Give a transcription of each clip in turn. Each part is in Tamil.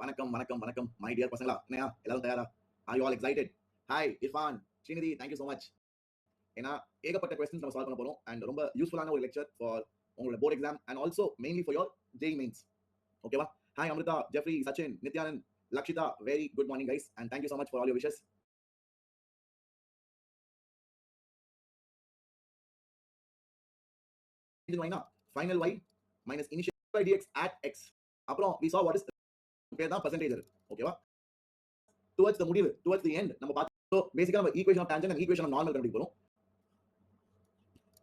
வணக்கம் my dear பசங்களா. என்னையா எல்லாரும் தயாரா? Are you all excited? Hi Irfan, Srinidhi, thank you so much. ஏன்னா ஏகப்பட்ட questions நம்ம சால்வ் பண்ண போறோம் and ரொம்ப யூஸ்ஃபுல்லான ஒரு லெக்சர் for உங்களோட board exam and also mainly for your JEE mains. ஓகேவா? Hi Amrita, Jeffrey, Sachin, Nityanand, Lakshita, very good morning guys and thank you so much for all your wishes. Final y minus initial by dx at x. அப்புறம் we saw what is பேர் தான் percentage இருக்கு. ஓகேவா? Towards the முடிவு, towards the end நம்ம பார்த்து so basically நம்ம equation of tangent and equation of normal கண்டுபிடிக்க போறோம்.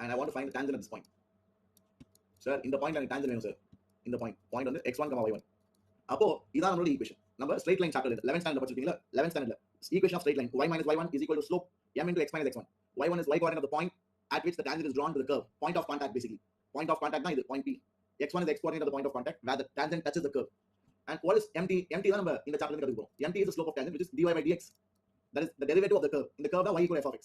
And I want to find the tangent at this point. Sir, இந்த பாயிண்ட்ல எனக்கு tangent வேணும் சார். இந்த பாயிண்ட் வந்து x1, y1. அப்போ இதான் நம்மளோட ஈக்குவேஷன். நம்ம straight line chapter 11th standard படிச்சிருக்கீங்களா? 11th ஸ்டாண்டர்ட்ல equation of straight line y minus y1 is equal to slope m into x minus x1. y1 is y coordinate of the point at which the tangent is drawn to the curve. Point of contact basically. Point of contact தான் இது point P. x1 is x coordinate of the point of contact where the tangent touches the curve. And what is mt? Mt தான் நம்ம இந்த சாப்டர்ல கத்துக்க போறோம். Mt is the slope of tangent which is dy by dx. That is the derivative of the curve. In the curve தான் y equal to f of x.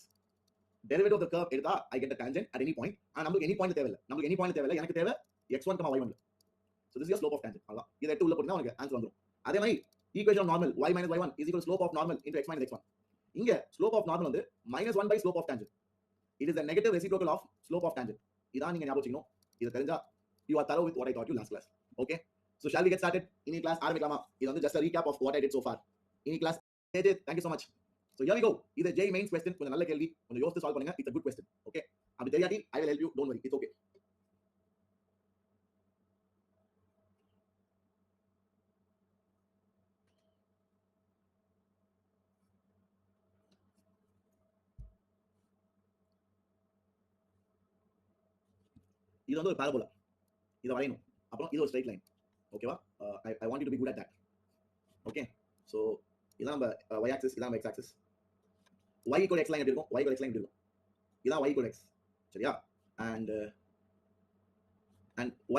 Derivative of the curve எடுத்தா I get the tangent at any point. ஆனா நமக்கு any point தேவையில்லை. நமக்கு any point தேவையில்லை. எனக்கு தேவை x1, y1. So this is your slope of tangent. அதான். இத எடுத்து உள்ள போட்டா உங்களுக்கு ஆன்சர் வந்துரும். அதே மாதிரி equation of normal y minus y1 is equal to slope of normal into x minus x1. இங்க slope of normal வந்து -1 by slope of tangent. It is the negative reciprocal of slope of tangent. இதான் நீங்க ஞாபகம் வச்சுக்கணும். இத தெரிஞ்சா you are thorough with what I taught you last class. Okay? So shall we get started? Ini class ஆரம்பிக்கலாமா? இது வந்து just a recap of what I did so far. Ini class thank you so much. So here we go. இது J mains question. கொஞ்சம் நல்ல கேள்வி. கொஞ்சம் யோசிச்சு சால்வ் பண்ணுங்க. It's a good question. Okay? அப்படி தெரியாட்டி I will help you. Don't worry. It's okay. இது வந்து ஒரு பாரபோலா. இத வரையணும். அப்புறம் இது ஒரு ஸ்ட்ரெயிட் லைன். ஓகேவா? I want you to be good at that. Okay? So இதான் நம்ம y axis, இதான் x axis. y equal x line எப்படி இருக்கும்? y equal x line எப்படி இருக்கும்? இதான் y equal x. சரியா? And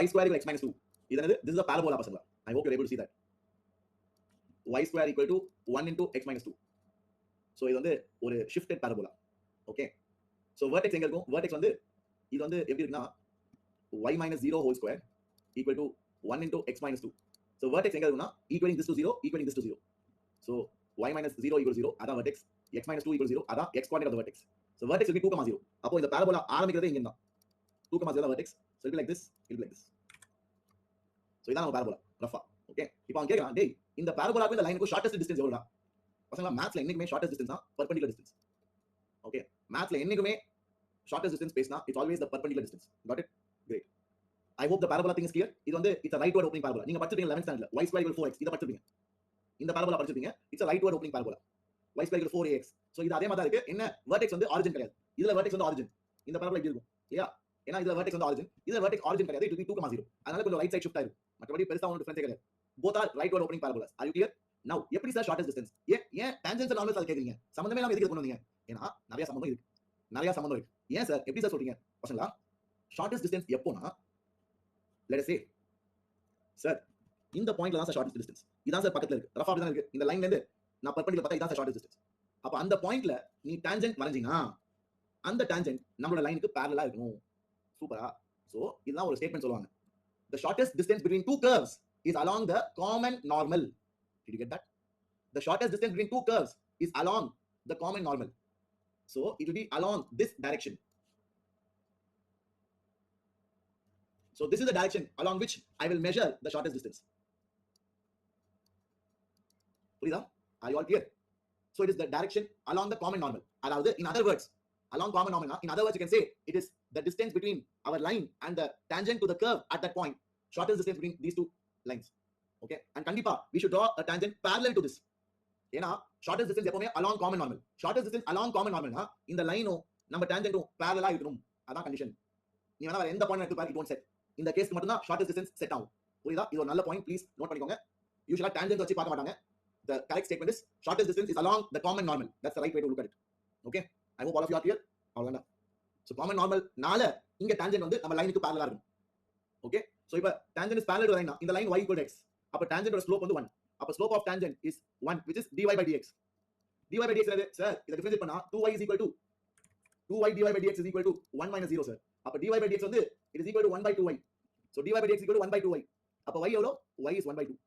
y square equal x minus 2. இது என்னது? This is a parabola பசங்களா. I hope you're able to see that. y square equal to 1 into x minus 2. So இது வந்து ஒரு shifted parabola. Okay? So vertex எங்க இருக்கும்? Vertex வந்து இது வந்து எப்படி இருக்குன்னா y minus 0 whole square equal to 1 into x minus 2. So vertex எங்க இருக்குன்னா equaling this to 0, equaling this to 0. So y minus 0 equals 0, அதான் vertex. x minus 2 equals 0, அதான் x coordinate of the vertex. So vertex will be 2, 0. அப்போ இந்த parabola ஆரம்பிக்கிறதே இங்க தான். 2, 0 vertex. So it will be like this, it will be like this. So இதான் நம்ம parabola, ரஃபா. ஓகே? இப்போ அவன் கேக்குறான், டேய் இந்த parabola-க்கு இந்த லைனுக்கு shortest distance எவ்வளவுடா? பசங்களா மேத்ஸ்ல என்னைக்குமே shortest distance தான் perpendicular distance. ஓகே? மேத்ஸ்ல என்னைக்குமே shortest distance பேசினா it's always the perpendicular distance. Got it? Great. I hope the parabola thing is clear. இது வந்து it's a rightward opening parabola. நீங்க படிச்சிருப்பீங்க 11th standardல y square equal 4x. இத படிச்சிருப்பீங்க. இந்த parabola படிச்சிருப்பீங்க. It's a rightward opening parabola. y square equal 4ax. So இது அதே மாதிரி தான் இருக்கு. என்ன vertex வந்து origin கிடையாது. இதுல vertex வந்து origin. இந்த parabola இப்படி இருக்கும். இல்லையா? ஏன்னா இதுல vertex வந்து origin. இதுல vertex origin கிடையாது. It will be 2, 0. அதனால கொஞ்சம் right side shift ஆயிரும். மற்றபடி பெருசா ஒன்றும் டிஃபரன்ஸ் கிடையாது. Both are rightward opening parabolas. Are you clear? Now எப்படி சார் shortest distance? ஏன் tangents and normals அது கேக்குறீங்க? சம்பந்தமே இல்லாம எதுக்கு கொண்டு வந்தீங்க? ஏன்னா நிறைய சம்பந்தம் இருக்கு. ஏன் சார் எப்படி சார் சொல்றீங்க? பசங்களா shortest distance எப்போனா let us say sir இந்த பாயிண்ட்ல தான் சார் shortest distance. இதான் சார் பக்கத்துல இருக்கு. ரஃபா தான் இருக்கு. இந்த லைன்ல இருந்து நான் பெர்பெண்டிகுலர் பார்த்தா இதான் சார் shortest distance. அப்ப அந்த பாயிண்ட்ல நீ டான்ஜென்ட் வரைஞ்சீனா அந்த டான்ஜென்ட் நம்மளோட லைனுக்கு parallel-ஆ இருக்கணும். சூப்பரா? சோ இதுதான் ஒரு ஸ்டேட்மென்ட் சொல்லுவாங்க. The shortest distance between two curves is along the common normal. Did you get that? The shortest distance between two curves is along the common normal. So it will be along this direction. So this is the direction along which I will measure the shortest distance. புரியுதா? Are you all clear? So it is the direction along the common normal. அதாவது in other words, along common normal. In other words, you can say it is the distance between our line and the tangent to the curve at that point. Shortest distance between these two lines. Okay? And kandipa we should draw a tangent parallel to this. ஏன்னா shortest distance எப்பவுமே along common normal. Shortest distance along common normal னா இந்த லைனும் நம்ம tangent-ம் parallel-ஆ இருக்கணும். அதான் கண்டிஷன். நீ வேணா வேற எந்த பாயிண்ட் எடுத்து பாரு, it won't set. இந்த கேஸ்க்கு மட்டும் தான் shortest distance செட் ஆகும். புரியுதா? இது ஒரு நல்ல பாயிண்ட், ப்ளீஸ் நோட் பண்ணிக்கோங்க. யூசுவலா tangent வச்சு பார்க்க மாட்டாங்க. The correct statement is shortest distance is along the common normal. That's the right way to look at it. Okay? I hope all of you are clear. அவ்வளவுதான். So common normal நால இங்க tangent வந்து நம்ம லைனுக்கு parallel-ஆ இருக்கும். Okay? So இப்ப tangent is parallel to line. இந்த line y equal to x. அப்ப tangent ஓட slope வந்து 1. அப்ப slope of tangent is 1 which is dy by dx. dy by dx என்னது? சார் இத டிஃபரன்ஷியேட் பண்ணா 2y is equal to 2y dy by dx is equal to 1 minus 0 sir. அப்ப dy by dx வந்து it is equal to 1 by 2y. So dy by dx is equal to 1 by 2y. அப்ப y எவ்வளவு? Y is 1 by 2.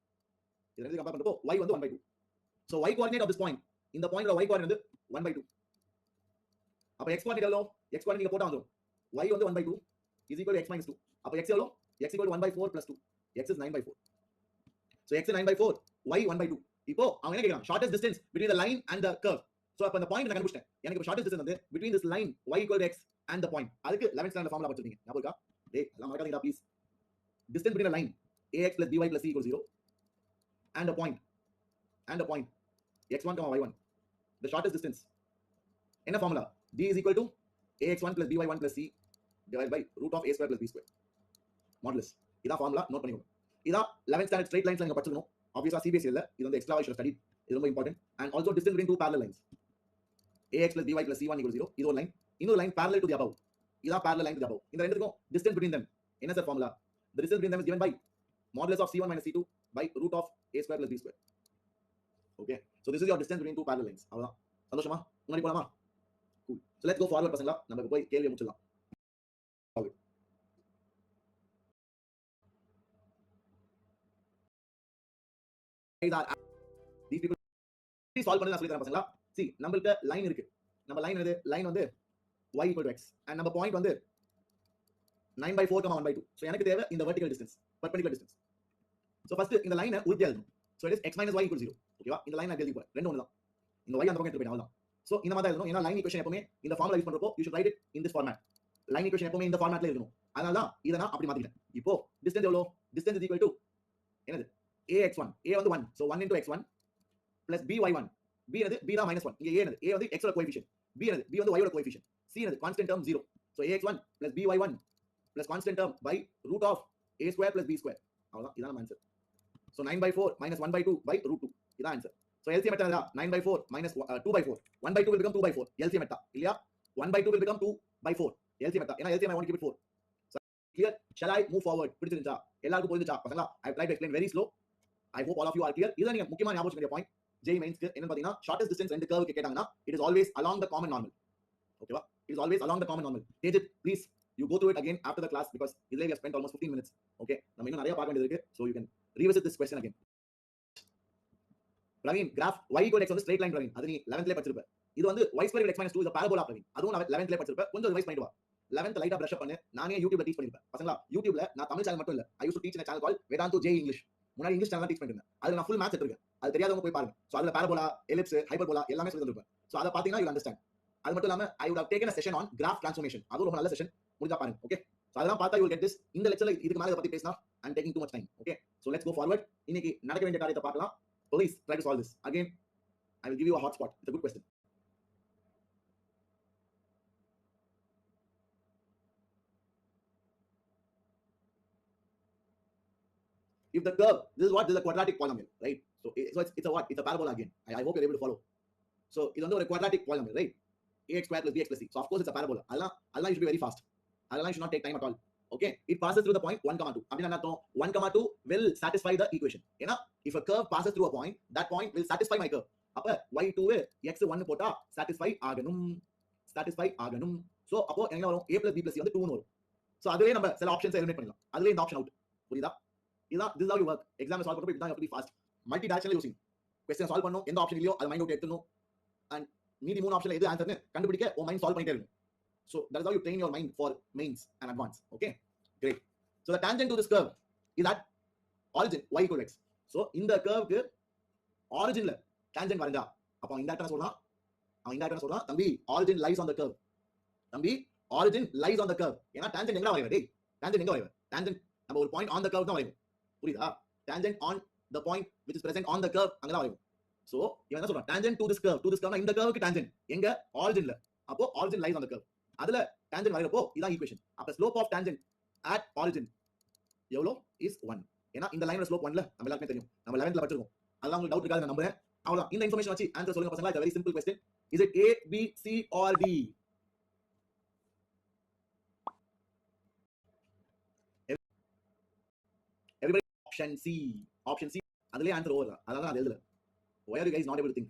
இது ரெண்டு கம்பேர் பண்றப்போ y வந்து 1/2. So y coordinate of this point, இந்த பாயிண்டோட y coordinate வந்து 1/2. அப்ப x coordinate எவ்வளவு? x coordinate நீங்க போட்டா வந்துரும். y வந்து 1/2 is equal to x minus 2. அப்ப x எவ்வளவு? x equal to 1/4 plus 2. x is 9/4. So x is 9/4, y 1/2. இப்போ அவங்க என்ன கேக்குறாங்க? Shortest distance between the line and the curve. So அப்ப அந்த பாயிண்ட் நான் கண்டுபிடிச்சேன். எனக்கு இப்ப shortest distance வந்து between this line y equal to x and the point. அதுக்கு 11th standard ஃபார்முலா படிச்சிருக்கீங்க. ஞாபகம் இருக்கா? டேய் எல்லாம் மறக்காதீங்கடா please. Distance between a line ax plus by plus c equals 0 and a point x1 y1. The shortest distance. என்ன formula? d is equal to ax1 plus by1 plus c divided by root of a square plus b square. Modulus. இதான் ஃபார்முலா, நோட் பண்ணிக்கோங்க. இதான் 11th standard straight lines நீங்க படிச்சிருக்கணும். Obviously CBSE இல்ல, இது வந்து extra visual study. இது ரொம்ப important. And also distance between two parallel lines. ax plus by plus c1 equals 0. இது ஒரு லைன். இன்னொரு line parallel to the above. இதான் parallel line to the above. இந்த ரெண்டுக்கும் distance between them என்ன sir formula? The distance between them is given by modulus of c1 minus c2 by root of a square plus b square. Okay, so this is your distance between two parallel lines. அவ்வளவுதான். சந்தோஷமா? முன்னாடி போலாமா? Cool. So let's go forward பசங்களா. நம்ம போய் கேள்வியை முடிச்சிடலாம். These people solve பண்ணி நான் சொல்லி தரேன் பசங்களா. see நம்மளுக்கு லைன் இருக்கு. நம்ம லைன் என்னது? லைன் வந்து y equal to x and நம்ம பாயிண்ட் வந்து 9/4, 1/2. so எனக்கு தேவை இந்த vertical distance, perpendicular distance. so first இந்த லைனை உருட்டி எழுதணும். so it is x minus y equal 0. ஓகேவா? இந்த லைன் நான் எழுதி போறேன். ரெண்டும் ஒண்ணுதான். இந்த y அந்த பக்கம் எடுத்து போயிடும் அவ்வளவுதான். so இந்த மாதிரி எழுதணும். ஏன்னா லைன் ஈக்குவேஷன் எப்பவுமே இந்த ஃபார்முலா யூஸ் பண்றப்போ you should write it in this format. Line equation எப்பவுமே இந்த ஃபார்மட்ல இருக்கணும். அதனால தான் இத நான் அப்படி மாத்திட்டேன். இப்போ distance எவ்வளவு? distance is equal to என்னது? ax1. a வந்து 1. so 1 into x1 plus by1. b என்னது? b தான் -1. இங்க a என்னது? a வந்து x ஓட கோஎஃபிஷியன்ட். b என்னது? b வந்து y ஓட கோஎஃபிஷியன்ட். c என்னது? Constant term 0. so ax1 plus by1 plus constant term by root of a square plus b square. அவ்வளவுதான். இதான் answer. so 9/4 minus 1/2 by root 2. இதான் ஆன்சர். so LCM எடுத்தா 9/4 minus 2/4. 1/2 will become 2/4. LCM எடுத்தா இல்லையா? 1/2 will become 2/4. LCM எடுத்தா. ஏன்னா LCM I want to keep it 4. so clear? shall I move forward? பிடிச்சிருந்தா? எல்லாருக்கும் புரிஞ்சுச்சா பசங்களா? I tried to explain very slow. I hope all of you are clear. இத நீங்க முக்கியமா ஞாபகம் வச்சுக்க வேண்டிய பாயிண்ட் JEE மெயின்ஸ்க்கு என்ன பாத்தீங்கன்னா shortest distance ரெண்டு கர்வுக்கு கேட்டாங்கன்னா it is always along the common normal. ஓகேவா? It is always along the common normal. Tejit, please you go through it again after the class because இதுல we have spent almost 15 minutes. Okay, நம்ம இன்னும் நிறைய பார்க்க வேண்டியது இருக்கு. So you can revisit this question again. Praveen, graph y equal to x வந்து straight line Praveen. அது நீ 11th ல படிச்சிருப்ப. இது வந்து y square equal x minus 2 is a parabola Praveen. அதுவும் 11th ல படிச்சிருப்ப. கொஞ்சம் ரிவைஸ் பண்ணிட்டு வா. 11th லைட்டா பிரஷ் அப் பண்ணு. நானே YouTubeல டீச் பண்ணிருப்பேன். பசங்களா YouTubeல நான் தமிழ் சேனல் மட்டும் இல்ல. I used to teach in a channel called Vedantu JEE English. முன்னாடி இங்கிலீஷ் சேனல் டீச் பண்ணிருந்தேன். அதுல நான் ஃபுல் மேத்ஸ் எடுத்துருக்கேன். அது தெரியாதவங்க போய் பாருங்க. சோ அதுல parabola, ellipse, hyperbola எல்லாமே சொல்லி தந்திருப்பேன். சோ அத பாத்தீங்கன்னா you will understand. அது மட்டும் இல்லாம I would have taken a session on graph transformation. அது ரொம்ப நல்ல செஷன். முடிஞ்சா பாருங்க. ஓகே, சோ அதெல்லாம் பார்த்தா you will get this. இந்த லெக்சர்ல இதுக்கு மேல இத பத்தி பேசினா I'm taking too much time. Okay, so let's go forward. இன்னைக்கு நடக்க வேண்டிய காரியத்தை பார்க்கலாம். Please try to solve this. Again, I will give you a hot spot. It's a good question. If the curve, this is what? This is a quadratic polynomial, right? So it's a what? It's a parabola again. I hope you're able to follow. So இது வந்து ஒரு quadratic polynomial, right? ax square plus bx plus c. So of course it's a parabola. அதெல்லாம் you should be very fast. அதெல்லாம் you should not take time at all. Okay, it passes through the point 1, 2. அப்படினா என்ன அர்த்தம்? 1, 2 will satisfy the equation. ஏனா if a curve passes through a point, that point will satisfy my curve. அப்ப y2 x1 போட்டா satisfy ஆகணும். So அப்போ என்ன வரும்? a plus b plus c வந்து 2 ன்னு வரும். So அதுவே நம்ம சில ஆப்ஷன்ஸ் எலிமினேட் பண்ணலாம். அதுவே இந்த ஆப்ஷன் அவுட். புரியுதா? this is how you work. exam solve பண்றப்ப இப்படி தான் be fast. multi directional using. question solve பண்ணனும். எந்த ஆப்ஷன் இல்லையோ அது மைண்ட் அவுட் எடுத்துறணும். and மீதி மூணு ஆப்ஷன்ல எது ஆன்சர்னு கண்டுபிடிக்க உன் மைண்ட் சால்வ் பண்ணிட்டே இருக்கும். so that is how you train your mind for mains and advance. Okay, great. so the tangent to this curve is at origin y equal to x. so இந்த கர்வ்க்கு ஆரிஜின்ல tangent வரைஞ்சா அப்ப இந்த இடத்துல சொல்றான் தம்பி origin lies on the curve. ஏனா tangent எங்க வரையற? டேய் tangent எங்க வரையற? tangent நம்ம ஒரு பாயிண்ட் on the curve தான் வரையணும். புரியுதா? tangent on the point which is present on the curve அங்க தான் வரையணும். so இவன் என்ன சொல்றான்? tangent to this curve னா இந்த கர்வுக்கு tangent எங்க? ஆரிஜின்ல. அப்போ origin lies on the curve. அதுல tangent வரையறப்போ இதான் ஈக்குவேஷன். அப்ப slope of tangent at origin எவ்வளோ? is 1. ஏனா இந்த லைனோட ஸ்லோப் 1ல நம்ம எல்லாருக்கும் தெரியும். நம்ம 11th ல படிச்சிருக்கோம். அதெல்லாம் உங்களுக்கு டவுட் இருக்காது நான் நம்புறேன். அவ்வளவுதான். இந்த இன்ஃபர்மேஷன் வச்சு ஆன்சர் சொல்லுங்க பசங்களா. it's a very simple question. is it A, B, C or D? everybody option C. அதுலயே ஆன்சர் ஓவர் தான். அதான் அது எழுதல. why are you guys not able to think?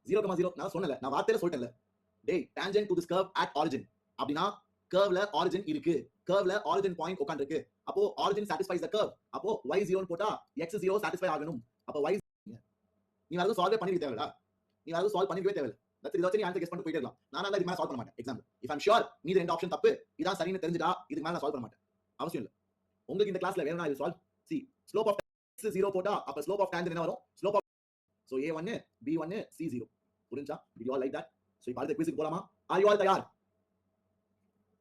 0,0 நான் சொன்னல. நான் வார்த்தையில சொல்லிட்டேன்ல. டேய் tangent to this curve at origin அப்படினா கர்வ்ல origin இருக்கு. கர்வ்ல origin பாயிண்ட் உட்கார்ந்திருக்கு. அப்போ origin satisfies the curve. அப்போ y0 போட்டா x0 satisfy ஆகணும். அப்போ y நீ வேற சால்வ் பண்ணிருக்க தேவையில்ல, நீ வேற சால்வ் பண்ணிருக்கவே தேவையில்ல. தட்ஸ் இத வச்சு நீ ஆன்சர் கெஸ் பண்ணிட்டு போயிட்டே இருக்கலாம். நான் இதுக்கு மேல சால்வ் பண்ண மாட்டேன் example. If I am sure நீ ரெண்டு ஆப்ஷன் தப்பு இதான் சரின்னு தெரிஞ்சிட்டா இதுக்கு மேல நான் சால்வ் பண்ண மாட்டேன். அவசியம் இல்ல. உங்களுக்கு இந்த கிளாஸ்ல வேணும்னா இது solve. See slope of x 0 போட்டா அப்ப ஸ்லோப் ஆஃப் டான்ஜென்ட் என்ன வரும்? Slope of so a1 b1 c0. புரிஞ்சா? Did you all like that? So இப்போ அடுத்த குவிஸ்க்கு போலாமா? Are you all தயார்?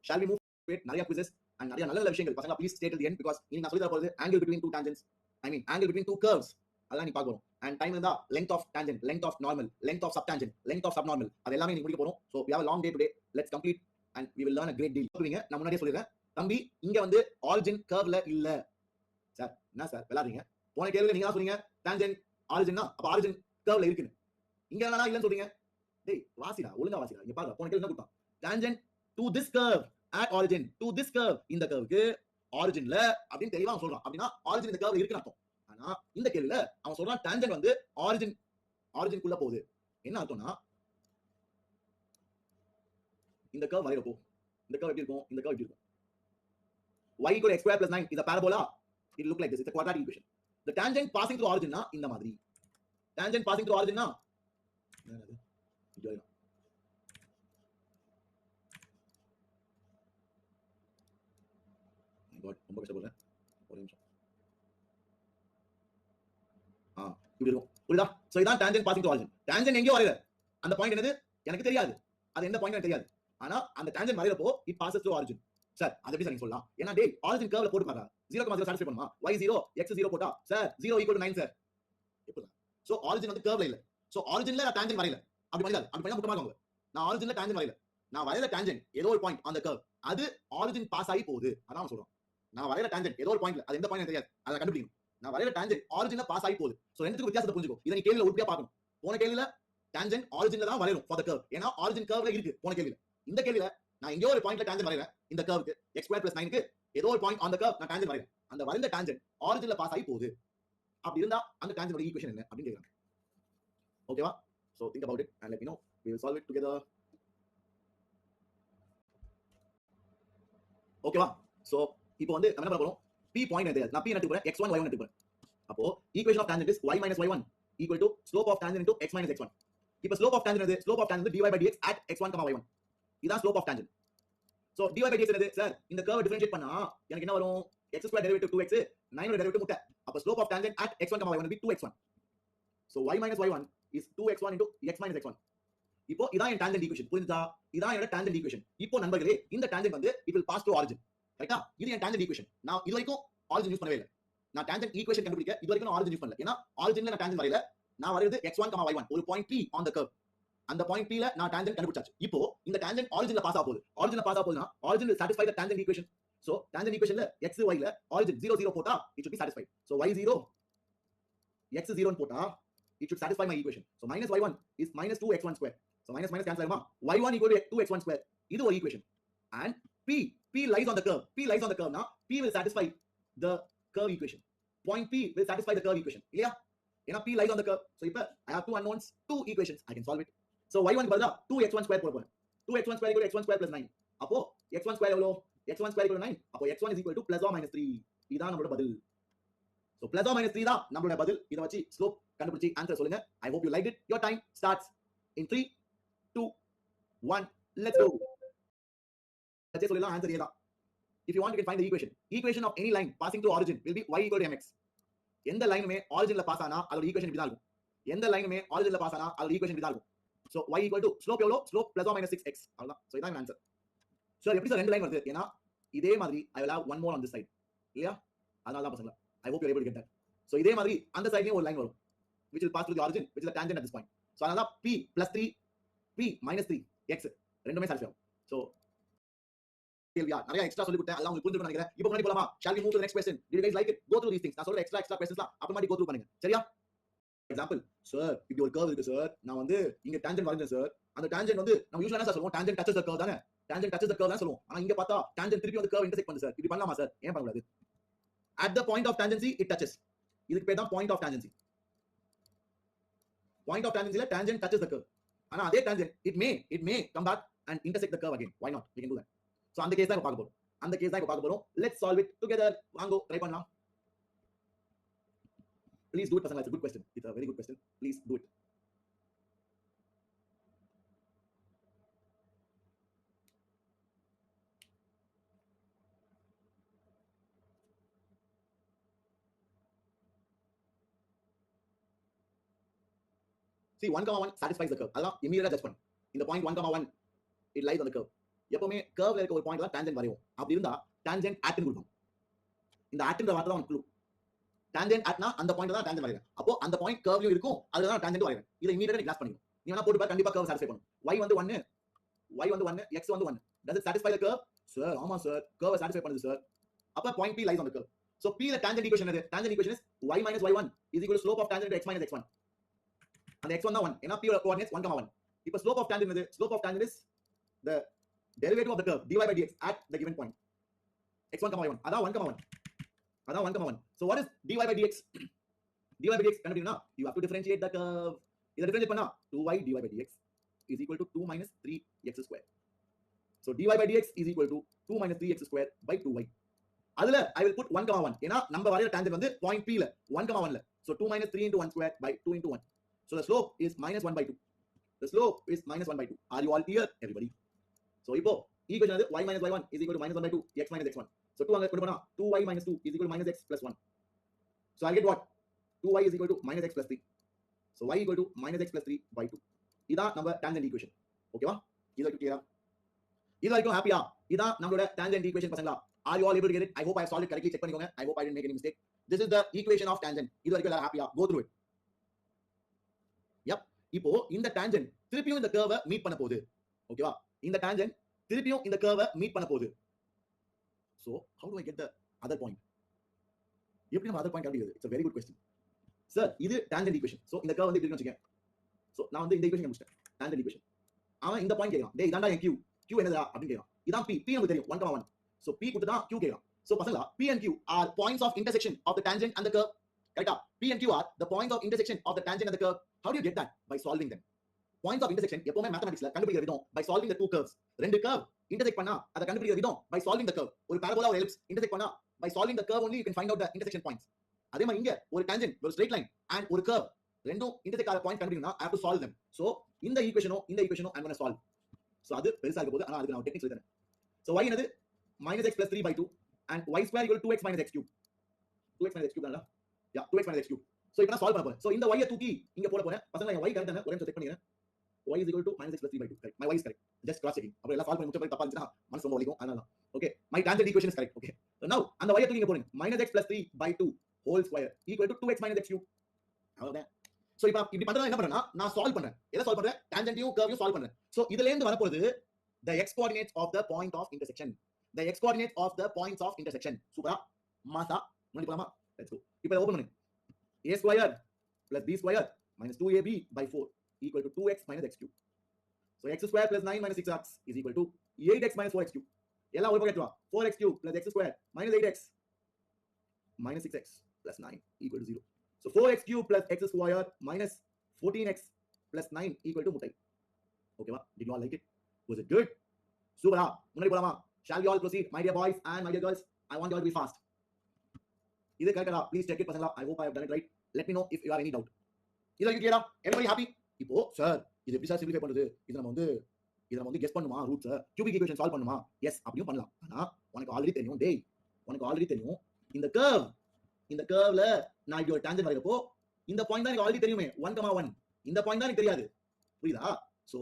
Shall we move to it? நிறைய quizzes and நிறைய நல்ல விஷயங்கள் பசங்க please stay till the end because இனி நான் சொல்லி தர போறது angle between two tangents. I mean angle between two curves. அதான் நீ பார்க்க போறோம். And time இருந்தா length of tangent, length of normal, length of subtangent, length of subnormal. அது எல்லாமே நீ முடிக்க போறோம். So we have a long day today. Let's complete and we will learn a great deal. நான் முன்னாடியே சொல்லிடுறேன். தம்பி இங்க வந்து origin curveல இல்ல. சார் என்ன சார் விளையாடுறீங்க? போன கேள்வியில நீங்க தான் சொன்னீங்க tangent originனா அப்ப origin curveல இருக்குன்னு. இங்க என்னடா இல்லன்னு சொல்றீங்க? டேய் வாசிடா ஒழுங்கா வாசிடா. இங்க பாருங்க போன கேள்வி என்ன கொடுத்தான்? tangent to this curve at origin to this curve இந்த கர்வுக்கு ஆரிஜின்ல அப்படின்னு தெளிவா சொல்றான். அப்படின்னா ஆரிஜின் இந்த கர்வ்ல இருக்குன்னு அர்த்தம். ஆனா இந்த கேள்வியில அவன் சொல்றான் டான்ஜென்ட் வந்து ஆரிஜின்குள்ள போகுது. என்ன அர்த்தம்னா இந்த கர்வ் வரையறப்போ இந்த கர்வ் எப்படி இருக்கும்? இந்த கர்வ் எப்படி இருக்கும்? y equal x square plus 9 is a parabola. It look like this. It's a quadratic equation. The tangent passing through origin na இந்த மாதிரி. Tangent passing through origin na என்னது? இது வரைக்கும் ரொம்ப கஷ்டப்படுறேன். ஒரு நிமிஷம். இப்படி இருக்கும். புரியுதா? சோ இதான் tangent passing through origin. Tangent எங்கேயோ வரையற அந்த பாயிண்ட் என்னது எனக்கு தெரியாது. அது எந்த பாயிண்ட் எனக்கு தெரியாது. ஆனா அந்த tangent வரையறப்போ it passes through origin. Sir அது எப்படி சார் நீங்க சொல்லலாம்? ஏன்னா டேய் origin curveல போட்டு பாருங்க. 0,0 சாட்டிஸ்ஃபை பண்ணுமா? y0 x0 போட்டா சார் 0 = 9 சார். எப்படிடா? சோ origin வந்து curveல இல்ல. சோ originல நான் tangent வரையல. அப்படி பண்ணாத. அப்படி பண்ணா முட்டமா இருக்காங்க. நான் originல tangent வரையல. நான் வரையற tangent ஏதோ ஒரு பாயிண்ட் on the curve. அது origin பாஸ் ஆகி போகுது. அதான் சொல்றோம். நான் வரையற tangent ஏதோ ஒரு பாயிண்ட்ல அது எந்த பாயிண்ட் தெரியாது. அத கண்டுபிடிக்கணும். நான் வரையற tangent originல பாஸ் ஆகி போகுது. சோ ரெண்டுத்துக்கு வித்தியாசத்தை புரிஞ்சுக்கோ. இத நீ கேள்வியில உருப்படியா பார்க்கணும். போன கேள்வியில tangent originல தான் வரையணும் for the curve. ஏன்னா origin curveல இருக்கு போன கேள்வியில. இந்த கேள்வியில நான் எங்கேயோ ஒரு பாயிண்ட்ல tangent வரையறேன். இந்த கர்வுக்கு x square plus 9 க்கு ஏதோ ஒரு பாயிண்ட் on the curve நான் tangent வரையறேன். அந்த வரைந்த tangent originல பாஸ் ஆகி போகுது. அப்படி இருந்தா அந்த tangent ஓட ஈக்குவேஷன் என்ன அப்படினு கேக்குறாங்க. ஓகேவா? So think about it and let me know. We will solve it together. ஓகேவா? சோ இப்போ வந்து நம்ம என்ன பண்ண போறோம்? p பாயிண்ட் என்ன தெரியாது. நான் p என்ன எடுத்துறேன்? x1 y1 எடுத்துறேன். அப்போ equation of tangent is y minus y1 equal to slope of tangent into x minus x1. இப்போ slope of tangent என்னது? slope of tangent dy by dx at x1, y1. இதான் slope of tangent. So dy by dx என்னது? சார் இந்த கர்வ் டிஃபரன்ஷியேட் பண்ணா எனக்கு என்ன வரும்? x2 டெரிவேட்டிவ் 2x 9 ஓட டெரிவேட்டிவ் முட்டை. அப்ப slope of tangent at x1, y1 will be 2x1. So y minus y1 is 2x1 into x minus x1. இப்போ இதான் என் tangent equation. புரியுதா? இதான் என்னோட tangent equation. இப்போ நண்பர்களே இந்த tangent வந்து it will pass through origin. ரைட்டா? இது என் tangent equation. நான் இது வரைக்கும் origin யூஸ் பண்ணவே இல்ல. நான் tangent equation கண்டுபிடிக்க இது வரைக்கும் நான் origin யூஸ் பண்ணல. ஏன்னா originல நான் tangent வரையல. நான் வரையறது x1, y1 ஒரு point p on the curve. அந்த பாயிண்ட் p ல நான் tangent கண்டுபிடிச்சாச்சு. இப்போ இந்த tangent originல பாஸ் ஆக போகுது. originல பாஸ் ஆக போகுதுனா origin will satisfy the tangent equation. So tangent equationல x y ல origin 0 0 போட்டா it should be satisfied. So y0 x0 ன்னு போட்டா it should satisfy my equation. So minus y1 is minus 2x1 square. So minus minus cancel ஆகுமா? y1 equal to 2x1 square. இது ஒரு equation. And p lies on the curve. P lies on the curve na p will satisfy the curve equation. Point p will satisfy the curve equation. இல்லையா? ஏன்னா p lies on the curve. So இப்போ I have two unknowns, two equations. I can solve it. So y1 பதிலா 2x1 square போட போறேன். 2x1 square equal to x1 square plus 9. அப்போ x1 square எவ்வளவு? x1 square equal to 9. அப்போ x1 is equal to plus or minus 3. இதான் நம்மளோட பதில். So plus or minus 3 தான் நம்மளோட பதில். இத வச்சு ஸ்லோப் கண்டுபிடிச்சி ஆன்சர் சொல்லுங்க. I hope you liked it. Your time starts in 3 2 1 let's go. let's சொல்லலாம் ஆன்சர் ஏதான். If you want you can find the equation. Equation of any line passing through origin will be y equal to mx. எந்த லைனுமே ஆரிஜின்ல பாஸ் ஆனா அதோட ஈக்குவேஷன் இப்படி தான் இருக்கும். எந்த லைனுமே ஆரிஜின்ல பாஸ் ஆனா அதோட ஈக்குவேஷன் இப்படி தான் இருக்கும். So y equal to slope எவ்வளவு? slope plus or minus 6x. அவ்வளவுதான். So இதான் ஆன்சர். சார் எப்படி சார் ரெண்டு லைன் வருது? ஏன்னா இதே மாதிரி I will have one more on this side. இல்லையா? அதனால தான் பசங்களா. I hope you are able to get that. So இதே மாதிரி அந்த சைடுலயும் ஒரு லைன் வரும் which will pass through the origin which is the tangent at this point. So அதனால தான் p plus 3 p minus 3 x ரெண்டுமே சால்வ் ஆகும். So கேள்வியா நிறைய எக்ஸ்ட்ரா சொல்லி கொடுத்தேன். எல்லாம் உங்களுக்கு புரிஞ்சுக்கணும் நினைக்கிறேன். இப்போ முன்னாடி போலாமா? Shall we move to the next question? Did you guys like it? Go through these things. நான் சொல்ற எக்ஸ்ட்ரா questions-லாம் அப்புறமா go through பண்ணுங்க. சரியா? எக்ஸாம்பிள் சார் இப்படி ஒரு கர்வ் இருக்கு சார். நான் வந்து இங்க டான்ஜென்ட் வரைஞ்சேன் சார். அந்த டான்ஜென்ட் வந்து நம்ம யூசுவலா என்ன சார் சொல்லுவோம்? டான்ஜென்ட் டச்சஸ் தி கர்வ் தானே. டான்ஜென்ட் டச்சஸ் தி கர்வ் தான் சொல்லுவோம். ஆனா இங்க பார்த்தா டான்ஜென்ட் திருப்பி வந்து கர்வ் இன்டர்செக்ட் பண்ணுது சார். இப்படி பண்ணலாமா சார்? ஏன் பண்ணக்கூடாது? At the point of tangency it touches. இதுக்கு பேர் தான் point of tangency. Point of tangencyல tangent touches the curve. ஆனா அதே tangent it may come back and intersect the curve again. Why not? We can do that. So அந்த கேஸ் தான் பார்க்க போறோம். அந்த கேஸ் தான் பார்க்க போறோம். Let's solve it together. வாங்கோ ட்ரை பண்ணலாம். Please do it பசங்களா. It's a good question. It's a very good question. Please do it. see 1 comma 1 satisfies the curve. அதான் immediate ஜட்ஜ் பண்ணு. இந்த point 1 comma 1 it lies on the curve. எப்பவுமே கர்வ்ல இருக்க ஒரு பாயிண்ட்ல டான்ஜென்ட் வரையும். அப்படி இருந்தா டான்ஜென்ட் அட்னு கொடுப்போம். இந்த அட்ன்ற வார்த்தை தான் க்ளூ. டான்ஜென்ட் அட்னா அந்த பாயிண்ட் தான் டான்ஜென்ட் வரையறேன். அப்போ அந்த பாயிண்ட் கர்வ்லயும் இருக்கும், அதுல தான் டான்ஜென்ட் வரையறேன். இதை இமிடியேட்டா கிளாஸ் பண்ணிக்கணும். நீ வேணா போட்டு பாரு, கண்டிப்பா கர்வ் சாட்டிஸ்ஃபை பண்ணும். y வந்து 1, y வந்து 1, x வந்து 1. does it satisfy the curve? sir ஆமா சார், கர்வ் சாட்டிஸ்ஃபை பண்ணுது சார். அப்ப point p lies on the curve. so p the tangent equation எது? tangent equation is y minus y1 is equal to slope of tangent into x minus x1. அந்த x1 தான் 1. ஏன்னா p ஓட கோஆர்டினேட்ஸ் 1, 1. இப்போ slope of tangent எது? slope of tangent is the derivative of the curve dy by dx at the given point x1, y1. அதான் 1, 1. அதான் 1, 1. so what is dy by dx? dy by dx கண்டுபிடிக்கணும்னா you have to differentiate the curve. இத டிஃபரன்ஷியேட் பண்ணா 2y dy by dx is equal to 2 minus 3x square. so dy by dx is equal to 2 minus 3x square by 2y. அதுல I will put 1, 1 ஏன்னா நம்ம வரையற டான்ஜென்ட் வந்து பாயிண்ட் p ல 1, 1 ல. so 2 minus 3 into 1 square by 2 into 1. so the slope is minus 1 by 2. the slope is minus 1 by 2. are you all clear everybody? so இப்போ ஈக்குவேஷன் வந்து y minus y1 is equal to minus 1 by 2 x minus x1. so 2 அங்க கொண்டு போனா 2y minus 2 is equal to minus x plus 1. so I get what? 2y is equal to minus x plus 3. so y equal to minus x plus 3 by 2. இதான் நம்ம டான்ஜென்ட் ஈக்குவேஷன். ஓகேவா? இது வரைக்கும் கிளியரா? இது வரைக்கும் ஹாப்பியா? இதான் நம்மளோட டான்ஜென்ட் ஈக்குவேஷன் பசங்களா? are you all able to get it? I hope I have solved it correctly. check பண்ணிக்கோங்க. I hope I didn't make any mistake. this is the equation of tangent. இது வரைக்கும் எல்லாரும் ஹாப்பியா? go through it. yep. இப்போ இந்த டான்ஜென்ட் திருப்பியும் இந்த கர்வை மீட் பண்ண போகுது. ஓகேவா? இந்த டான்ஜென்ட் திருப்பியும் இந்த கர்வை மீட் பண்ண போகுது. so how do I get the other point? எப்படி நம்ம other point கண்டுபிடிக்கிறது? it's a very good question. sir இது டான்ஜென்ட் ஈக்குவேஷன். so இந்த கர்வ் வந்து இப்படி இருக்குன்னு வச்சுக்கேன். so நான் வந்து இந்த ஈக்குவேஷன் முடிச்சிட்டேன். Tangent equation. அவன் இந்த பாயிண்ட் கேக்குறான். டேய் இதான்டா என் q. q என்னடா அப்படினு கேக்குறான். இதான் p. p நமக்கு தெரியும் 1, 1. so p கொடுத்தா q கேக்குறான். so பசங்களா p and q are points of intersection of the tangent and the curve. கரெக்ட்டா? p and q are the points of intersection of the tangent and the curve. how do you get that? by solving them. points of intersection எப்பவுமே மேத்தமேட்டிக்ஸ்ல கண்டுபிடிக்கிற விதம் by solving the two curves. ரெண்டு curve intersect பண்ணா அத கண்டுபிடிக்கிற விதம் by solving the curve. ஒரு parabola or ellipse intersect பண்ணா by solving the curve only you can find out the intersection points. அதே மாதிரி இங்க ஒரு tangent, ஒரு straight line and ஒரு curve ரெண்டும் intersect ஆகிற பாயிண்ட் கண்டுபிடிக்கணும்னா I have to solve them. so இந்த ஈக்குவேஷனோ I'm going to solve. so அது பெருசா இருக்க போகுது. ஆனா அதுக்கு நான் டெக்னிக்ஸ் எழுதுறேன். so y என்னது? minus x plus 3 by 2 and y square equal to 2x minus x cube. 2x minus x cube தானடா? yeah 2x minus x cube. so இப்போ நான் சால்வ் பண்ண போறேன். so இந்த y ஐ தூக்கி இங்க போட போறேன். பசங்க என் y கரெக்ட் தானே? ஒரே நிமிஷம் செக் பண்ணிக்கிறேன். y is equal to minus x plus 3 by 2. correct. my y is correct. just cross checking. அப்புறம் எல்லாம் சால்வ் பண்ணி முடிச்ச பிறகு தப்பா இருந்துச்சுனா மனசு ரொம்ப வலிக்கும். அதனால okay my tangent equation is correct. okay so now அந்த y ஐ தூக்கி இங்க போடுங்க. minus x plus 3 by 2 whole square equal to 2x minus x cube. அவ்வளவுதான். so இப்போ இப்படி பண்றதா என்ன பண்றேன்னா நான் சால்வ் பண்றேன். எதை சால்வ் பண்றேன்? டான்ஜென்ட்டையும் கர்வையும் சால்வ் பண்றேன். so இதுல இருந்து வர போறது the x coordinates of the point of intersection. the x coordinates of the points of intersection. சூப்பரா மாசா முன்னாடி போலாமா? let's go. இப்போ ஓபன் பண்ணு. a square plus b square minus 2ab by 4 equal to 2x minus x cube. so x square plus 9 minus 6x is equal to 8x minus 4x cube. எல்லாம் ஒரு பக்கம் எடுத்து வா. 4x cube plus x square minus 8x minus 6x plus 9 equal to 0. so 4x cube plus x square minus 14x plus 9 equal to முட்டை. ஓகேவா? did you all like it? was it good? சூப்பரா? முன்னாடி போலாமா? shall we all proceed my dear boys and my dear girls? I want you all to be fast. இது கரெக்ட்டா? please check it பசங்களா. I hope I have done it right. let me know if you have any doubt. இது வரைக்கும் கிளியரா? everybody happy? இப்போ சார் இது எப்படி சார் சிம்பிளிஃபை பண்றது? இது நம்ம வந்து கெஸ் பண்ணுமா? ரூட்ஸ் கியூபிக் ஈக்குவேஷன் சால்வ் பண்ணுமா? எஸ் அப்படியும் பண்ணலாம். ஆனா உனக்கு ஆல்ரெடி தெரியும். டேய் உனக்கு ஆல்ரெடி தெரியும் இந்த கர்வ்ல நான் இப்படி ஒரு டான்ஜென்ட் வரையறப்போ இந்த பாயிண்ட் தான் எனக்கு ஆல்ரெடி தெரியுமே 1, 1. இந்த பாயிண்ட் தான் எனக்கு தெரியாது. புரியுதா? சோ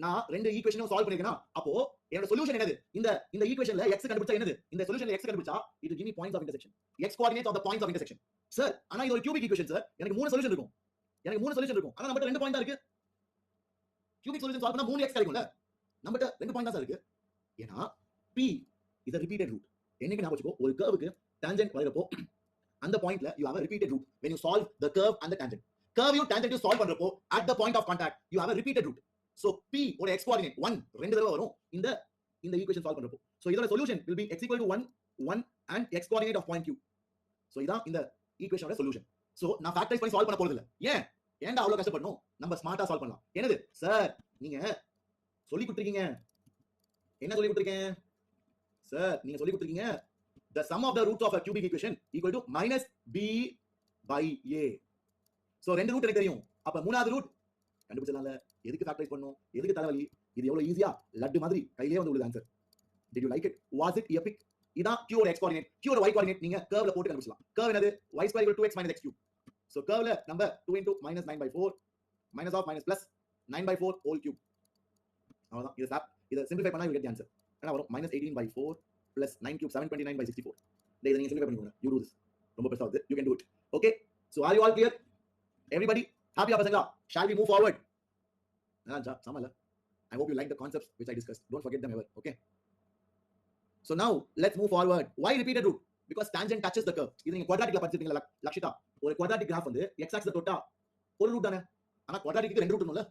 நான் ரெண்டு ஈக்குவேஷனும் சால்வ் பண்ணிருக்கேனா அப்போ என்னோட சொல்யூஷன் என்னது? இந்த ஈக்குவேஷன்ல x கண்டுபிடிச்சா என்னது? இந்த சொல்யூஷன்ல x கண்டுபிடிச்சா it will give me points of intersection. x coordinates of the points of intersection. Sir ஆனா இது ஒரு கியூபிக் ஈக்குவேஷன் சார். எனக்கு மூணு சொல்யூஷன் இருக்கும். ஆனா நம்மட்ட ரெண்டு பாயிண்ட் தான் இருக்கு. கியூபிக் சொல்யூஷன் சால்வ் பண்ணா 3x கிடைக்கும்ல. நம்மட்ட ரெண்டு பாயிண்ட் தான் சார் இருக்கு. ஏன்னா p is a repeated root. என்னைக்கு ஞாபகம் வச்சுக்கோ, ஒரு கர்வுக்கு டான்ஜென்ட் வரையறப்போ அந்த பாயிண்ட்ல you have a repeated root when you solve the curve and the tangent. கர்வையும் டான்ஜென்ட்டையும் சால்வ் பண்றப்போ at the point of contact you have a repeated root. so p ஒரு x coordinate 1 ரெண்டு தடவை வரும் இந்த ஈக்குவேஷன் சால்வ் பண்றப்போ. so இதோட solution will be x equal to 1 1 and x coordinate of point q. so இதான் இந்த ஈக்குவேஷனோட சொல்யூஷன். so நான் ஃபேக்டரைஸ் பண்ணி சால்வ் பண்ண போறது இல்ல. ஏன்டா அவ்வளவு கஷ்டப்படணும்? நம்ம ஸ்மார்ட்டா சால்வ் பண்ணலாம். என்னது சார் நீங்க சொல்லி கொடுத்திருக்கீங்க? என்ன சொல்லி கொடுத்திருக்கேன் சார்? நீங்க சொல்லி கொடுத்திருக்கீங்க the sum of the roots of a cubic equation equal to minus b by a. so ரெண்டு ரூட் எனக்கு தெரியும். அப்ப மூணாவது ரூட் கண்டுபிடிச்சலாம்ல. எதுக்கு ஃபேக்டரைஸ் பண்ணனும்? எதுக்கு தலைவலி? இது எவ்வளவு ஈஸியா லட்டு மாதிரி கையிலே வந்து உள்ளது answer. did you like it? was it epic? இதான் q ஓட x coordinate, q ஓட y coordinate நீங்க கர்வ்ல போட்டு கண்டுபிடிச்சலாம். கர்வ் என்னது? y square equal to 2x minus x cube. so கர்வ்ல number 2 into minus 9 by 4 minus of minus plus 9 by 4 whole cube. அவ்வளவுதான். இது ஸ்லாப். இதை சிம்பிளிஃபை பண்ணா you get the answer. என்ன வரும்? minus 18 by 4 plus 9 cube 729 by 64. இதை நீங்க சிம்பிளிஃபை பண்ணிக்கோங்க. You do this. ரொம்ப பெருசா வருது. You can do it. Okay. So are you all clear? Everybody happy பசங்களா? Shall we move forward? சமல. I hope you like the concepts which I discussed. Don't forget them ever. Okay. So now let's move forward. Why repeated root? Because tangent touches the curve. இது நீங்க குவாட்ராட்டிக்ல படிச்சிருக்கீங்க லக்ஷிதா. ஒரு குவாட்ராட்டிக் கிராஃப் வந்து x ஆக்சிஸ் தொட்டா ஒரு ரூட் தானே. ஆனா குவாட்ராட்டிக்கு ரெண்டு ரூட் இருக்கும்ல.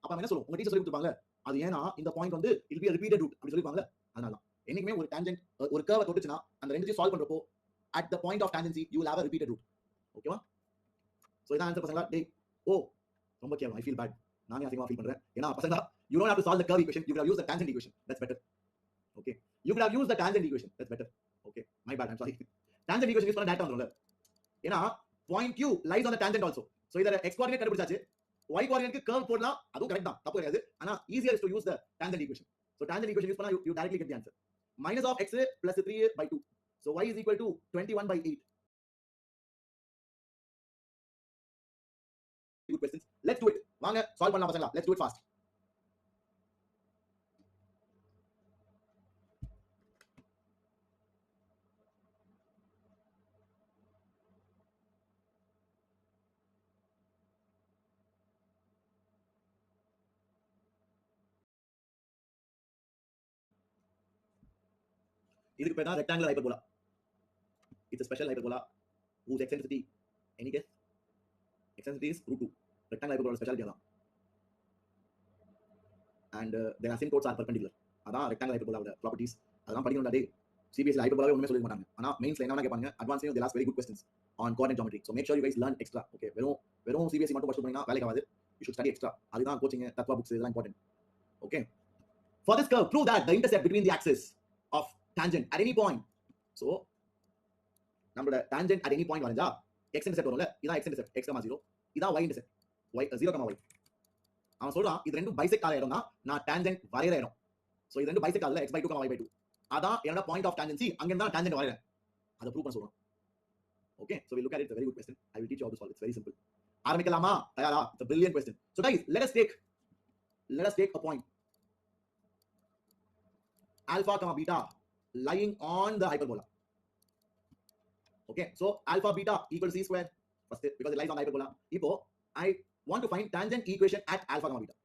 அப்ப என்ன சொல்லுவோம்? உங்க டீச்சர் சொல்லி கொடுப்பாங்க. அது ஏனா இந்த பாயிண்ட் வந்து it will be a repeated root அப்படி சொல்லிருப்பாங்க. அதனால தான் என்னைக்குமே ஒரு tangent ஒரு curve தொட்டுச்சுனா அந்த ரெண்டையும் சால்வ் பண்றப்போ at the point of tangency you will have a repeated root. ஓகேவா? சோ இதான் ஆன்சர் பசங்களா. டேய் ஓ ரொம்ப கேவலம். I feel bad. நானே அசிங்கமா ஃபீல் பண்றேன். ஏனா பசங்களா you don't have to solve the curve equation. You could have used the tangent equation. That's better. Okay. You could have used the tangent equation. That's better. Okay. My bad. I'm sorry. Tangent equation use பண்ண டேட்டா வந்துரும்ல. ஏனா point q lies on the tangent also. So இதர x coordinate கண்டுபிடிச்சாச்சு. y coordinate க்கு curve போடலாம். அதுவும் கரெக்ட் தான். தப்பு கிடையாது. ஆனா easier is to use the tangent equation. So tangent equation use பண்ணா you directly get the answer. Minus of x plus 3 by 2. So y is equal to 21 by 8. Good questions. Let's do it. வாங்க சால்வ் பண்ணலாம் பசங்களா. Let's do it fast. இதுக்கு பேர் தான் rectangular hyperbola. It's a special hyperbola whose eccentricity, any guess? Eccentricity is root 2. Rectangular hyperbola speciality அதான். And their asymptotes are perpendicular. அதான் rectangular hyperbola ஓட properties. அதெல்லாம் படிக்கணும்டா டேய். CBSE hyperbola ஒண்ணுமே சொல்லிக்க மாட்டாங்க. ஆனா மெயின்ஸ்ல என்னன்னா கேட்பாங்க. அட்வான்ஸ்லயும் they ask very good questions on coordinate geometry. So make sure you guys learn extra. Okay. வெறும் CBSE மட்டும் படிச்சு போனீங்கன்னா வேலைக்கு ஆகாது. You should study extra. அதுதான் கோச்சிங், தத்வா புக்ஸ் இதெல்லாம் important. Okay. For this curve, prove that the intercept between the axis of tangent at any point. So நம்மளோட tangent at any point வரைஞ்சா x intercept வரும்ல. இதான் x intercept x, 0. இதான் y intercept y 0, y. அவன் சொல்றான் இது ரெண்டும் பைசெக்ட் ஆகிற இடம்னா நான் tangent வரையற இடம். சோ இது ரெண்டும் பைசெக்ட் ஆகல x by 2, y by 2. அதான் என்னோட பாயிண்ட் ஆஃப் டான்ஜென்சி. அங்க இருந்தா tangent வரையறேன். அத ப்ரூவ் பண்ண சொல்றான். Okay, so we look at it. It's a very good question. I will teach you how to solve it. It's very simple. ஆரம்பிக்கலாமா? தயாரா? It's a brilliant question. So guys, let us take a point alpha comma beta lying on the hyperbola. Okay, so alpha beta equal to c square first because it lies on the hyperbola. Ipo I want to find tangent equation at alpha comma beta.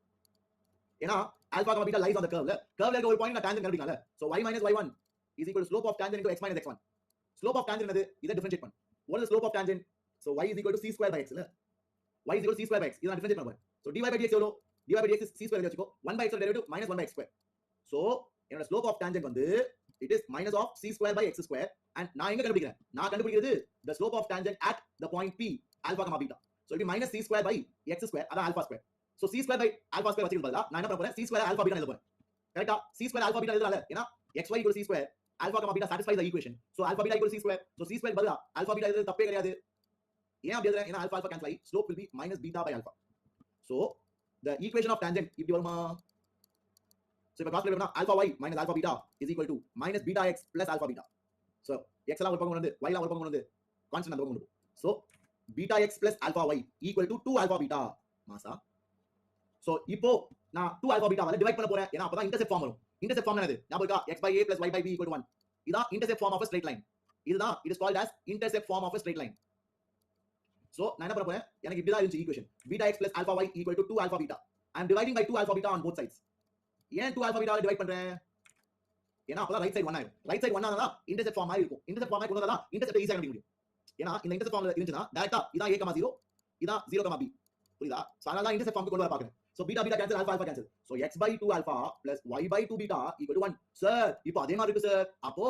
ஏனா alpha comma beta lies on the curve. Curve இருக்க ஒரு பாயிண்ட் நான் tangent கண்டுபிடிக்கலாம்ல. So y minus y1 is equal to slope of tangent into x minus x1. Slope of tangent என்னது? இத டிஃபரன்ஷியேட் பண்ணு. What is the slope of tangent? So y is equal to c square by x இல்ல. Y is equal to c square by x. இத டிஃபரன்ஷியேட் பண்ண போறேன். So dy by dx எவ்வளவு? dy by dx is c square வெச்சுக்கோ. 1 by x derivative minus 1 by x square. So என்னோட slope of tangent வந்து it is minus of c square by x square. And நான் எங்க கண்டுபிடிக்கிறேன்? நான் கண்டுபிடிக்கிறது the slope of tangent at the point p alpha comma beta. So it will be minus c square by x square அதான் alpha square. So c square by alpha square வச்சிருக்க பதிலா நான் என்ன பண்ண போறேன்? c square alpha beta எழுத போறேன். கரெக்ட்டா? c square alpha beta எழுதறனால ஏனா xy equal to c square alpha comma beta satisfies the equation. So alpha beta equal to c square. So c square பதிலா alpha beta எழுதுறது தப்பே கிடையாது. ஏன் அப்படி எழுதுறேன்? ஏனா alpha alpha cancel ஆகி slope will be minus beta by alpha. So the equation of tangent இப்படி வருமா? So if I calculate alpha y minus alpha beta is equal to minus beta x plus alpha beta. So x எல்லாம் ஒரு பக்கம் வந்து y எல்லாம் ஒரு பக்கம் வந்து கான்ஸ்டன்ட் அந்த பக்கம் வந்து. So beta x plus alpha y equal to 2 alpha beta மாசா. So இப்போ நான் 2 alpha beta வரை டிவைட் பண்ண போறேன். ஏனா அப்பதான் இன்டர்செப்ட் ஃபார்ம் வரும். இன்டர்செப்ட் ஃபார்ம் என்னது? ஞாபகம் இருக்கா? x by a plus y by b equal to 1. இதான் intercept form of a straight line. இதுதான் it is called as intercept form of a straight line. So நான் என்ன பண்ண போறேன்? எனக்கு இப்படி தான் இருந்துச்சு equation. beta x plus alpha y equal to 2 alpha beta. I am dividing by 2 alpha beta on both sides. ஏன் 2 alpha beta டிவைட் பண்றேன்? ஏனா அப்பதான் ரைட் சைடு 1 ஆயிடும். ரைட் சைடு 1 ஆனதா இன்டர்செப்ட் ஃபார்ம் ஆகி இருக்கும். இன்டர்செப்ட் ஃபார்ம் ஆகி கொண்டதா இன்டர்செப்ட் ஈஸியா கண்டுபிடிக்க முடியும். ஏனா இந்த இன்டர்செப்ட் ஃபார்ம்ல இருந்துச்சுனா டைரக்ட்டா இதான் a, 0 இதான் 0, b. புரியுதா? சோ அதனால தான் இன்டர்செப்ட் ஃபார்முக்கு கொண்டு வர பார்க்கறேன். So beta beta cancel, alpha alpha cancel. So x by 2 alpha plus y by 2 beta equal to 1. Sir, இப்போ அதே மாதிரி இருக்கு சார். அப்போ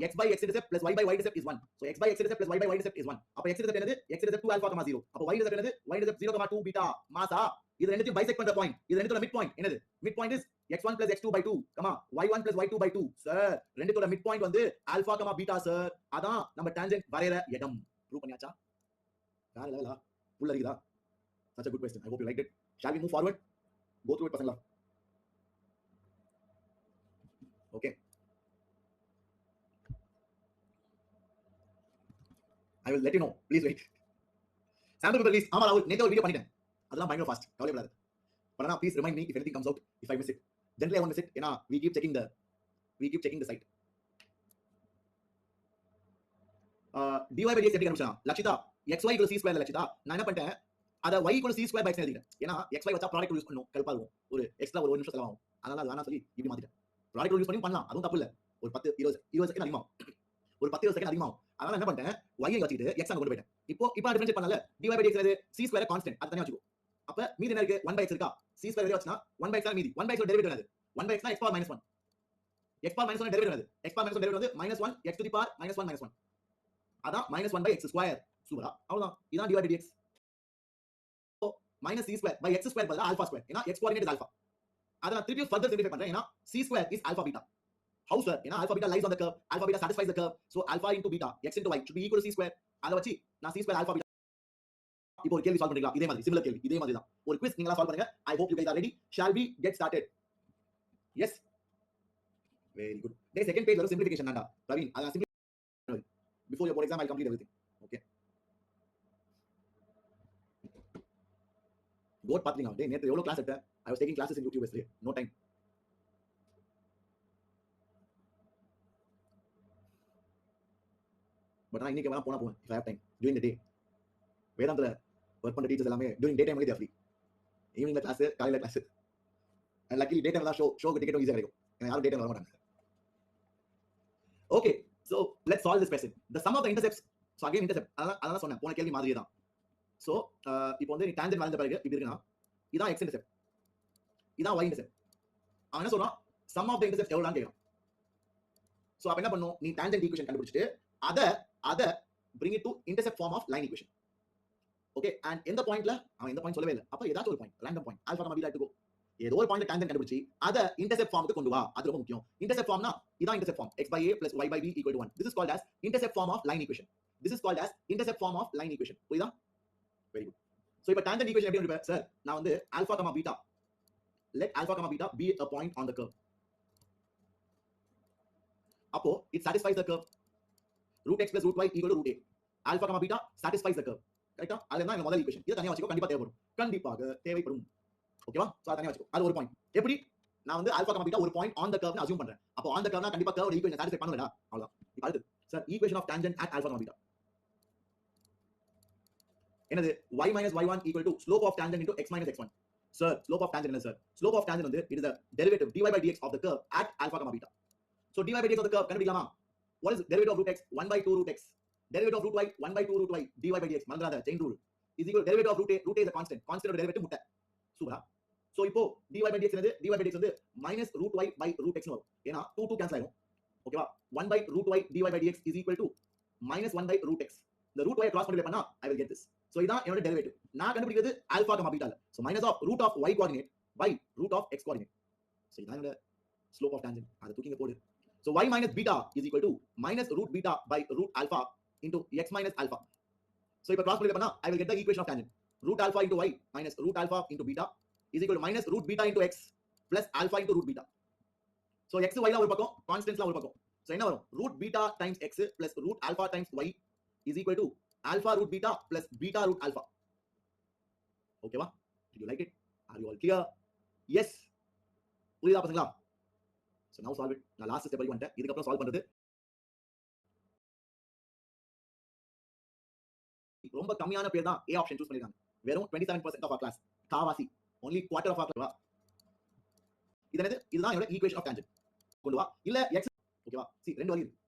x by x intercept plus y by y intercept is 1. So x by x intercept plus y by y intercept is 1. அப்ப x intercept என்னது? x intercept 2 alpha, 0. அப்ப y intercept என்னது? y intercept 0, 2 beta. மாசா இது ரெண்டுத்தையும் பைசெக்ட் பண்ற பாயிண்ட். இது ரெண்டுத்தோட மிட் பாயிண்ட் என்னது? Mid point is x1 plus x2 by 2, y1 plus y2 by 2. Sir ரெண்டுத்தோட மிட் பாயிண்ட் வந்து alpha, beta சார். அதான் நம்ம டான்ஜென்ட் வரையற இடம். ப்ரூவ் பண்ணியாச்சா? வேற லெவலா? புல் அரிக்குதா? Such a good question. I hope you liked it. Shall we move forward? Go through it பசங்களா. Okay. I will let you know. Please wait. Sample paper release. ஆமா ராகுல் நேத்து ஒரு வீடியோ பண்ணிட்டேன். அதெல்லாம் பயங்கர ஃபாஸ்ட், கவலைப்படாது. பட் ஆனா please remind me if anything comes out, if I miss it. Generally I won't miss it. ஏன்னா we keep checking the site. dy by dx எப்படி கண்டுபிடிச்சா Lakshitha? xy equals c square Lakshitha. நான் என்ன பண்ணிட்டேன், அத y equals c square by x எழுதிட்டேன். ஏன்னா xy வச்சா ப்ராடக்ட் யூஸ் பண்ணனும், கல்பா இருக்கும். ஒரு எக்ஸ்ட்ரா ஒரு நிமிஷம் செலவாகும். அதனால அது வேணாம் சொல்லி இப்படி மாத்திட்டேன். ப்ராடக்ட் யூஸ் பண்ணி பண்ணலாம், அதுவும் தப்பு இல்ல. ஒரு 10 20 செகண்ட் அதிகமாகும். ஒரு 10 20 செகண்ட் அதிகமாகும். அதனால என்ன பண்ணிட்டேன், y ஐ வச்சிட்டு x அங்க கொண்டு போய்ட்டேன். இப்போ நான் டிஃபரன்ஷியேட் பண்ணல. dy by dx என்னது? c square கான்ஸ்டன்ட், அது தனியா வச்சுக்கோ. அப்ப மீதி என்ன இருக்கு? 1 by x இருக்கா? c square வெளிய வச்சனா 1 by x தான் மீதி. 1 by x ஓட டெரிவேட்டிவ் என்னது? 1 by x னா x power -1. x power -1 derivative என்னது? x power -1 டெரிவேட்டிவ் வந்து -1 x to the power -1 அதான் -1 by x ஸ்கொயர். சூப்பரா, அவ்வளவுதான். இதான் dy by dx. so minus c square by x square பதிலா alpha square. ஏன்னா x coordinate is alpha. அத நான் திருப்பி further simplify பண்றேன். ஏன்னா c square is alpha beta. How sir? ஏன்னா alpha beta lies on the curve. Alpha beta satisfies the curve. So alpha into beta x into y should be equal to c square. அத வச்சு நான் c square alpha beta. இப்போ ஒரு கேள்வி சால்வ் பண்றீங்களா? இதே மாதிரி சிமிலர் கேள்வி, இதே மாதிரி தான். ஒரு குவிஸ் நீங்களா சால்வ் பண்ணுங்க. I hope you guys are ready. Shall we get started? Yes. Very good. Day second page வர simplification தான்டா. பிரவீன், அத simplify before your board exam I'll complete everything. Okay. Code பாத்தீங்க டே நேத்து எவ்வளவு கிளாஸ் எடுத்தேன். I was taking classes in YouTube yesterday. No time. But நான் இன்னைக்கு வேணா போவேன் if I have time during the day. வேதாந்தல வர்க் பண்ற டீச்சர்ஸ் எல்லாமே during day time only they are free. ஈவினிங்ல கிளாஸ், காலையில class. and luckily day time தான் ஷோக்கு டிக்கெட் ஈஸியா கிடைக்கும். ஏன்னா யாரும் day time வர மாட்டாங்க. Okay, so let's solve this question. The sum of the intercepts. So again intercept. அதான் சொன்னேன், போன கேள்வி மாதிரியே தான். So இப்போ வந்து நீ டான்ஜென்ட் வளைஞ்ச பிறகு இப்படி இருக்குனா இதான் x intercept, இதான் y intercept. அவன் என்ன சொல்றான், sum of the intercepts எவ்வளவுன்னு கேக்குறான். சோ அப்ப என்ன பண்ணனும், நீ டான்ஜென்ட் ஈக்குவேஷன் கண்டுபிடிச்சிட்டு அத bring it to intercept form of line equation. Okay, and எந்த பாயிண்ட்ல அவன் எந்த பாயிண்ட் சொல்லவே இல்ல. அப்ப ஏதாச்சும் ஒரு point, random point, alpha comma beta எடுத்துக்கோ. ஏதோ ஒரு பாயிண்ட் டான்ஜென்ட் கண்டுபிடிச்சி அத இன்டர்செப்ட் ஃபார்முக்கு கொண்டு வா. அது ரொம்ப முக்கியம். இன்டர்செப்ட் ஃபார்ம்னா இதான் intercept form. x by a plus y by b equal to 1. This is called as intercept form of line equation. This is called as intercept form of line equation. புரியுதா? Very good. So இப்ப டான்ஜென்ட் ஈக்குவேஷன் எப்படி எழுதுவ சார்? நான் வந்து alpha comma beta, let alpha comma beta be a point on the curve. அப்போ it satisfies the curve. root x plus root y equal to root a. alpha comma beta satisfies the curve. கரெக்ட்டா? அதுதான் இந்த முதல் ஈக்குவேஷன். இத தனியா வச்சுக்கோ, கண்டிப்பா தேவைப்படும். கண்டிப்பாக தேவைப்படும். ஓகேவா? சோ அத தனியா வச்சுக்கோ. அது ஒரு பாயிண்ட். எப்படி? நான் வந்து alpha comma beta ஒரு பாயிண்ட் on the curve னு அஸ்யூம் பண்றேன். அப்போ on the curve னா கண்டிப்பா curve ஈக்குவேஷன் satisfy பண்ணுவேடா. அவ்வளவுதான். இப்போ அடுத்து sir equation of tangent at alpha comma beta. என்னது? y minus y1 equal to slope of tangent into x minus x1. Sir, slope of tangent என்ன சார்? Slope of tangent வந்து it is the derivative dy by dx of the curve at alpha comma beta. So dy by dx of the curve கண்டுபிடிக்கலாமா? What is derivative of root x? 1 by 2 root x. Derivative of root y 1 by 2 root y dy by dx. மறந்துடாத, chain rule is equal to derivative of root a is a constant. Constant ஓட derivative முட்டை. சூப்பரா. So இப்போ dy by dx என்னது? dy by dx வந்து minus root y by root x னு வரும். ஏனா 2 cancel ஆயிடும். ஓகேவா? 1 by root y dy by dx is equal to minus 1 by root x. இந்த root y cross multiply பண்ணா I will get this. So இதான் என்னோட டெரிவேட்டிவ். நான் கண்டுபிடிக்கிறது ஆல்பா கமா பீட்டால. So minus of root of y coordinate by root of x coordinate. So இதான் என்னோட slope of tangent. அத தூக்கிங்க போடு. So y minus beta is equal to minus root beta by root alpha into x minus alpha. So இப்ப cross multiply பண்ணா I will get the equation of tangent. Root alpha into y minus root alpha into beta is equal to minus root beta into x plus alpha into root beta. So x y லாம் ஒரு பக்கம், constants லாம் ஒரு பக்கம். So என்ன வரும்? root beta times x plus root alpha times y is equal to alpha root beta plus beta root alpha. Okay va? Did you like it? Are you all clear? Yes. புரியுதா பசங்களா? So now solve it. நான் லாஸ்ட் ஸ்டெப் வரைக்கும் வந்துட்டேன். இதுக்கு அப்புறம் சால்வ் பண்றது ரொம்ப கம்மியான பேர் தான் A ஆப்ஷன் சூஸ் பண்ணிருக்காங்க. வெறும் 27% of our class. காவாசி. Only quarter of our class. இதனது இதுதான் என்னோட ஈக்குவேஷன் ஆஃப் டான்ஜென்ட். கொண்டு வா. இல்ல x ஓகேவா? see ரெண்டு வழி இருக்கு.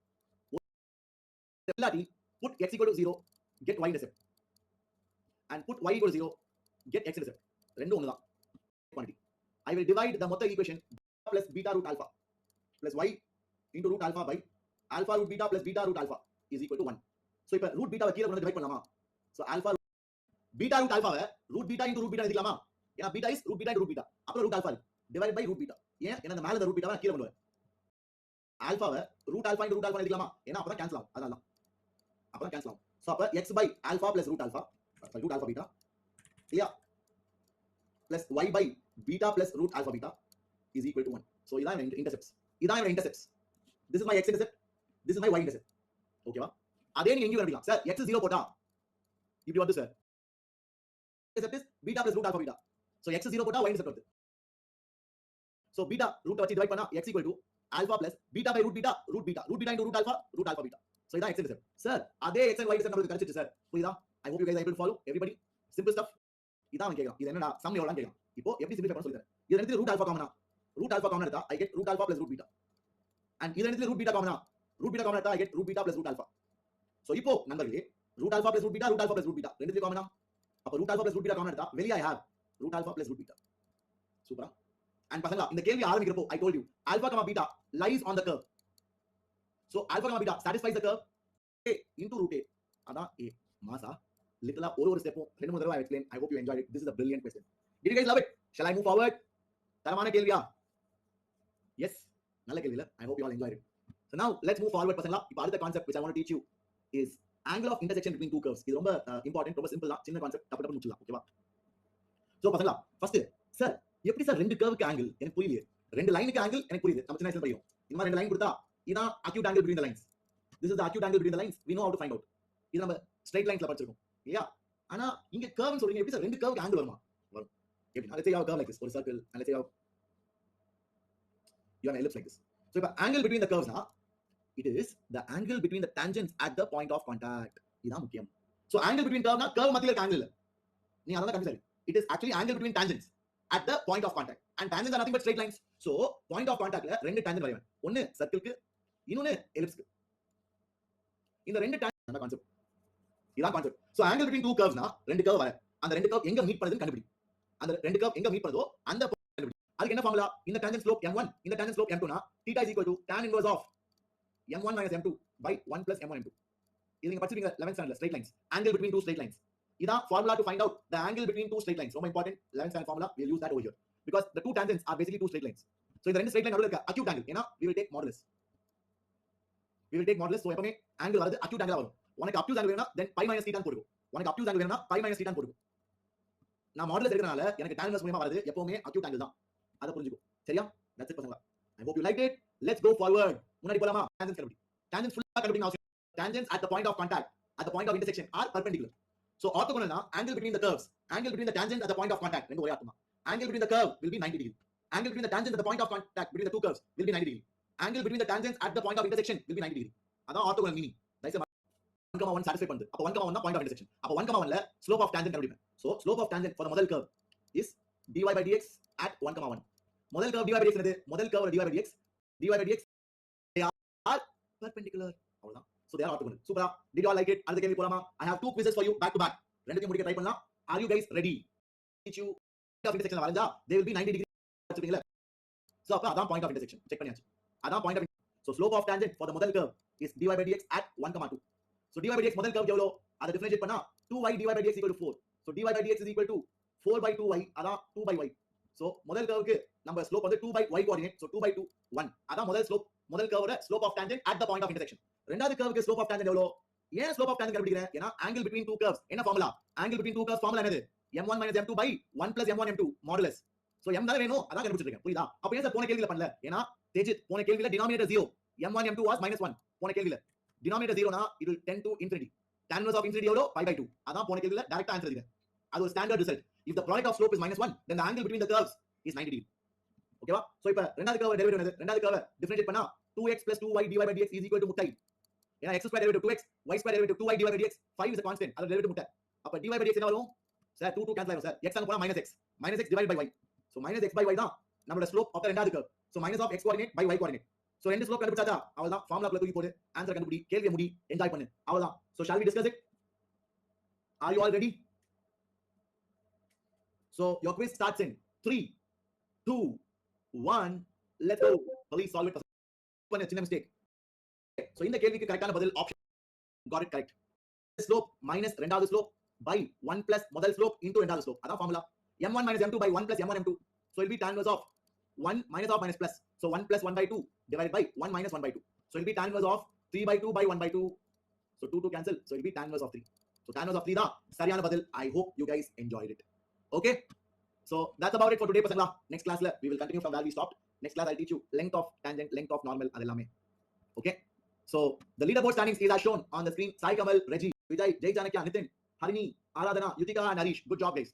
இல்லாட்டி put x equal to 0 get y intercept and put y equal to 0 get x intercept. ரெண்டும் ஒண்ணுதான். quantity. I will divide the மொத்த equation plus beta root alpha plus y into root alpha by alpha root beta plus beta root alpha is equal to 1. So இப்ப root beta கீழ கொண்டு டிவைட் பண்ணலாமா? So alpha beta root alpha root beta into root beta எழுதிக்கலாமா? ஏனா beta is root beta into root beta. அப்புறம் root alpha divided by root beta. ஏன்? ஏனா இந்த மேல இருக்க root beta கீழ கொண்டு வர. alpha root alpha into root alpha எழுதிக்கலாமா? ஏனா அப்பதான் கேன்சல் ஆகும். அதனால அப்பதான் கேன்சல் ஆகும். So அப்ப x by alpha plus root alpha beta yeah plus y by beta plus root alpha beta is equal to 1. So இதான் intercepts. இதான் என்னோட intercepts. This is my x intercept. This is my y intercept. ஓகேவா? அதே நீங்க எங்க கண்டுபிடிக்கலாம் சார்? x 0 போட்டா இப்படி வந்து sir intercept is beta plus root alpha beta. So x 0 போட்டா y intercept வருது. So beta root வச்சு divide பண்ணா x equal to alpha plus beta by root beta into root alpha beta. So இதான் x intercept. Sir, அதே x and y intercept நமக்கு கிடைச்சிச்சு சார். புரியுதா? I hope you guys are able to follow. Everybody, simple stuff. இதான் அவன் கேக்குறான். இது என்னடா சம் எவ்வளவுன்னு கேக்குறான். இப்போ எப்படி சிம்பிளிஃபை பண்ண சொல்லி தரேன். இது ரெண்டுல root alpha காமனா. root alpha காமனா எடுத்தா I get root alpha plus root beta. And இது ரெண்டுல root beta காமனா. root beta காமனா எடுத்தா I get root beta plus root alpha. So இப்போ நண்பர்களே root alpha plus root beta ரெண்டுல காமனா. அப்ப root alpha plus root beta காமனா எடுத்தா வெளிய I have root alpha plus root beta. சூப்பரா? And பசங்களா இந்த கேள்வி ஆரம்பிக்கிறப்போ I told you alpha comma beta lies on the curve. So alpha comma beta satisfies the curve a into root a. அதான் a. மாசா லிட்டலா ஒரு ஸ்டெப்பும் ரெண்டு மூணு தடவை I explain. I hope you enjoyed it. This is a brilliant question. Did you guys love it? Shall I move forward? தரமான கேள்வியா? Yes, நல்ல கேள்வி இல்ல. I hope you all enjoyed it. So now let's move forward பசங்களா. இப்போ அடுத்த concept which I want to teach you is angle of intersection between two curves. இது ரொம்ப இம்பார்ட்டன்ட், ரொம்ப சிம்பிள் தான். சின்ன கான்செப்ட் டப்பு டப்பு முடிச்சிடலாம். ஓகேவா? சோ பசங்களா ஃபர்ஸ்ட் சார் எப்படி சார் ரெண்டு கர்வுக்கு ஆங்கிள் எனக்கு புரியல. ரெண்டு லைனுக்கு ஆங்கிள் எனக்கு புரியுது. நம்ம சின்ன வயசுல படியும். இந்த மாதிரி ரெண்டு லைன் கொடுத்தா இதான் acute angle between the lines. This is the acute angle between the lines. We know how to find out. இது நம்ம ஸ்ட்ரைட் லைன்ஸ்ல படிச்சிருக்கோம். இல்லையா? ஆனா இங்க கர்வ்னு சொல்றீங்க. எப்படி சார் ரெண்டு கர்வுக்கு ஆங்கிள் வருமா? வரும். எப்படி? Let's say you have a curve like this, ஒரு circle, and let's say you have an ellipse like this. So if angle between the curves na, it is the angle between the tangents at the point of contact. இதான் முக்கியம். So angle between curve na curve மத்தியில இருக்க angle இல்ல. நீ அதான் confuse. It is actually angle between tangents at the point of contact. And tangents are nothing but straight lines. So point of contactல ரெண்டு tangent வரைவேன். ஒன்னு சர்க்கிள்க்கு, இன்னொன்னு எலிப்ஸ்க்கு. இந்த ரெண்டு tangent அந்த கான்செப்ட். இதான் concept. So angle between two curves na ரெண்டு curve வர. அந்த ரெண்டு curve எங்க மீட் பண்ணுதுன்னு கண்டுபிடி. அந்த ரெண்டு curve எங்க மீட் பண்ணுதோ அந்த கண்டுபிடி. அதுக்கு என்ன ஃபார்முலா? இந்த tangent slope m1, இந்த tangent slope m2 na theta is equal to tan inverse of m1 minus m2 by 1 plus m1 m2. இது நீங்க படிச்சிருக்கீங்க 11th standard straight lines. Angle between two straight lines. இதான் formula to find out the angle between two straight lines. ரொம்ப important 11th standard formula. We'll use that over here because the two tangents are basically two straight lines. So இந்த ரெண்டு straight line நடுவுல இருக்க acute angle ஏனா we will take modulus. So எப்பவுமே angle வரது acute angle வரும். உனக்கு obtuse angle வேணும்னா then pi minus theta ன்னு போடுங்க. உனக்கு obtuse angle வேணும்னா pi minus theta ன்னு போடுங்க. நான் modulus எடுக்கறனால எனக்கு tan inverse மூலமா வரது எப்பவுமே acute angle தான். அத புரிஞ்சுக்கோ. சரியா? That's it பசங்களா. I hope you liked it. Let's go forward. முன்னாடி போலாமா? Tangents கண்டுபிடி. Tangents full கண்டுபிடிங்க அவசியம். Tangents at the point of contact, at the point of intersection are perpendicular. So orthogonal na angle between the curves, angle between the tangent at the point of contact ரெண்டு ஒரே அர்த்தம் தான். Angle between the curve will be 90 degree. Angle between the tangent at the point of contact between the two curves will be 90 degree. Angle between the tangents at the point of intersection will be 90 degree. அதான் orthogonal meaning. தயவுசெய்து 1,1 satisfy பண்ணுது. அப்ப 1,1 னா point of intersection. அப்ப 1,1 ல slope of tangent கண்டுபிடிப்பேன். So slope of tangent for the முதல் curve is dy by dx at 1,1. முதல் curve dy by dx என்னது? முதல் curve dy by dx they are perpendicular. அவ்வளவுதான். So they are orthogonal. Super. Did you all like it? அடுத்த கேள்வி போலாமா? I have two quizzes for you back to back. ரெண்டுத்தையும் முடிக்க ட்ரை பண்ணலாம். Are you guys ready? Teach you point of intersection வரைஞ்சா they will be 90 degree வச்சிருப்பீங்களா? So அப்ப அதான் point of intersection. செக் பண்ணியாச்சு. அதான் point of So slope of tangent for the முதல் curve is dy by dx at 1,2. So dy by dx முதல் curve எவ்வளவு? அதை டிஃபரன்ஷியேட் பண்ணா 2y dy by dx equal to 4. So dy by dx is equal to 4 by 2y. அதான் 2 by y. So முதல் curveக்கு நம்ம slope வந்து 2 by y coordinate. So 2 by 2 1. அதான் முதல் slope. முதல் curveோட slope of tangent at the point of intersection. ரெண்டாவது curveக்கு slope of tangent எவ்வளவு? ஏன் slope of tangent கண்டுபிடிக்கிறேன்? ஏனா angle between two curves என்ன formula? Angle between two curves formula என்னது? m1 minus m2 by 1 plus m1 m2 modulus. So m தான் வேணும், அதான் கண்டுபிடிச்சிட்டு இருக்கேன். புரியுதா? அப்ப ஏன் சார் போன கேள்வியில பண்ணல? ஏனா தேஜித் போன கேள்வியில denominator 0, m1 m2 was -1. போன கேள்வியில denominator 0 னா it will tend to infinity. Tan inverse of infinity எவ்வளவு? pi by 2. அதான் போன கேள்வியில டைரக்டா ஆன்சர் எழுதிட்டேன். அது ஒரு standard result. If the product of slope is -1, then the angle between the curves is 90 degree. ஓகேவா? சோ இப்போ ரெண்டாவது கர்வ் டெரிவேட்டிவ் என்னது? ரெண்டாவது கர்வ் டிஃபரன்ஷியேட் பண்ணா 2x + 2y dy by dx is equal to முட்டை. ஏனா x square derivative 2x, y square derivative 2y dy by dx, 5 is a constant. அது டெரிவேட்டிவ் முட்டை. அப்ப dy by dx என்ன வரும்? சார் 2 கேன்சல் ஆகும் சார். x அங்க போனா -x. -x divided by y. So -x by y தான் நம்மளோட ஸ்லோப் ஆஃப் தி ரெண்டாவது curve. So minus of x coordinate by y coordinate. So ரெண்டு ஸ்லோப் கண்டுபிடிச்சாச்சா? அவ்வளவுதான். ஃபார்முலாக்குள்ள தூக்கி போடு. ஆன்சர் கண்டுபிடி. கேள்வியை முடி. என்ஜாய் பண்ணு. அவ்வளவுதான். So shall we discuss it? Are you all ready? So your quiz starts in 3, 2, 1. Let's go. Please solve it. One சின்ன mistake. So இந்த கேள்விக்கு கரெக்ட்டான பதில் option. Got it correct. Slope minus ரெண்டாவது ஸ்லோப் by 1 plus முதல் ஸ்லோப் into ரெண்டாவது ஸ்லோப். அதான் formula. m1 minus m2 by 1 plus m1 m2. So it will be tan inverse of 1 minus of minus plus. So 1 plus 1 by 2 divided by 1 minus 1 by 2. So it will be tan inverse of 3 by 2 by 1 by 2. So 2 cancel. So it will be tan inverse of 3. So tan inverse of 3 தான் சரியான பதில். I hope you guys enjoyed it. Okay? So that's about it for today பசங்களா. Next classல we will continue from where we stopped. Next class I'll teach you length of tangent, length of normal அதெல்லாமே. Okay? So the leaderboard standings is as shown on the screen. Sai Kamal, Reggie, Vijay, Jay Janakya, Nitin, Harini, Aradhana, Yutika and Harish. Good job guys.